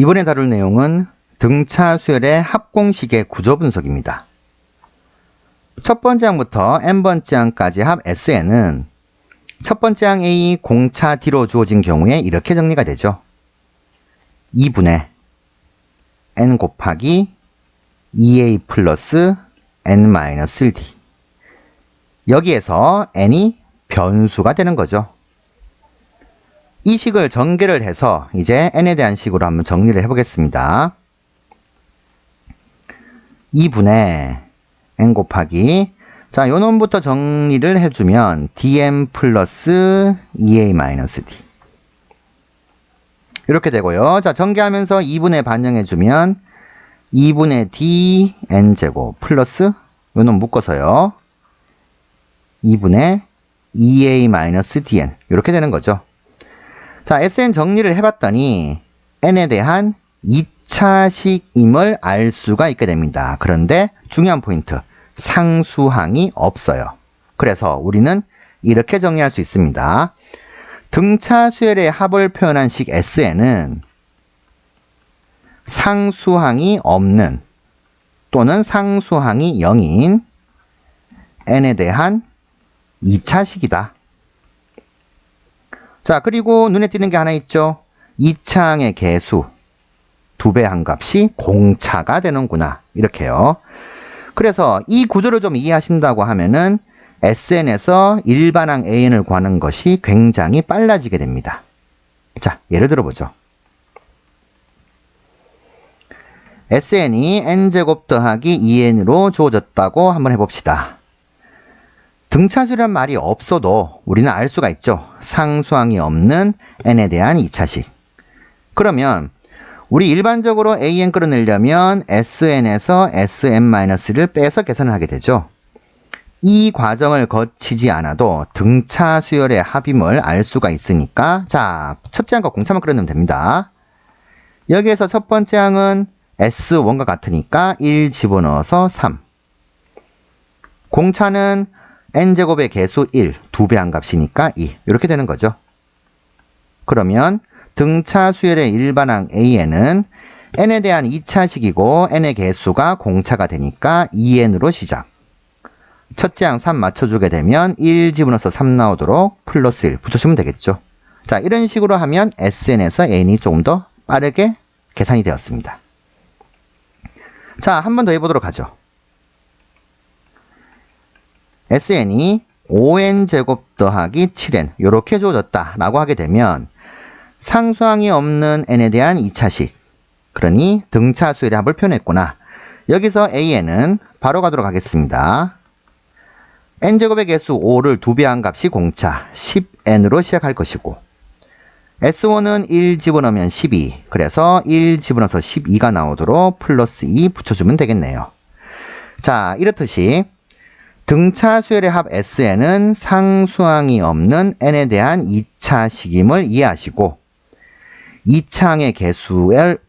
이번에 다룰 내용은 등차 수열의 합공식의 구조 분석입니다. 첫 번째 항부터 n번째 항까지 합 SN은 첫 번째 항 A 공차 D로 주어진 경우에 이렇게 정리가 되죠. 2분의 n 곱하기 2a 플러스 n-1d. 여기에서 n이 변수가 되는 거죠. 이 식을 전개를 해서 이제 n에 대한 식으로 한번 정리를 해보겠습니다. 2분의 n 곱하기, 자, 요 놈부터 정리를 해주면 dm 플러스 2a-d 이렇게 되고요. 자, 전개하면서 2분의 반영해주면 2분의 d n제곱 플러스 요 놈 묶어서요 2분의 2a-dn 이렇게 되는 거죠. 자, SN 정리를 해봤더니 n에 대한 2차식임을 알 수가 있게 됩니다. 그런데 중요한 포인트, 상수항이 없어요. 그래서 우리는 이렇게 정리할 수 있습니다. 등차 수열의 합을 표현한 식 SN은 상수항이 없는 또는 상수항이 0인 n에 대한 2차식이다. 자, 그리고 눈에 띄는 게 하나 있죠. 2차항의 개수 2배 한 값이 공차가 되는구나. 이렇게요. 그래서 이 구조를 좀 이해하신다고 하면은 SN에서 일반항 AN을 구하는 것이 굉장히 빨라지게 됩니다. 자, 예를 들어보죠. SN이 n제곱 더하기 2n으로 주어졌다고 한번 해봅시다. 등차수란 말이 없어도 우리는 알 수가 있죠. 상수항이 없는 n에 대한 2차식. 그러면 우리 일반적으로 an 끌어내려면 sn에서 sn-를 빼서 계산을 하게 되죠. 이 과정을 거치지 않아도 등차 수열의 합임을 알 수가 있으니까, 자, 첫째 항과 공차만 끌어내면 됩니다. 여기에서 첫 번째 항은 S1과 같으니까 1 집어넣어서 3. 공차는 n제곱의 개수 1, 2배 한 값이니까 2. 이렇게 되는 거죠. 그러면 등차 수열의 일반항 AN은 n에 대한 2차식이고 n의 개수가 공차가 되니까 2n으로 시작. 첫째 항 3 맞춰주게 되면 1 집어넣어서 3 나오도록 플러스 1 붙여주면 되겠죠. 자, 이런 식으로 하면 SN에서 N이 조금 더 빠르게 계산이 되었습니다. 자, 한 번 더 해보도록 하죠. SN이 5n제곱 더하기 7n 이렇게 주어졌다 라고 하게 되면 상수항이 없는 n에 대한 2차식, 그러니 등차 수열의 합을 표현했구나. 여기서 AN은 바로 가도록 하겠습니다. n제곱의 개수 5를 2배 한 값이 공차 10n으로 시작할 것이고, S1은 1 집어넣으면 12, 그래서 1 집어넣어서 12가 나오도록 플러스 2 붙여주면 되겠네요. 자, 이렇듯이 등차 수열의 합 SN은 상수항이 없는 n에 대한 2차식임을 이해하시고 2차항의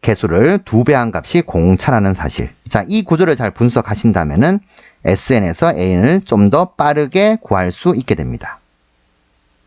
개수를 2배 한 값이 공차라는 사실. 자, 이 구조를 잘 분석하신다면은 SN에서 AN을 좀 더 빠르게 구할 수 있게 됩니다.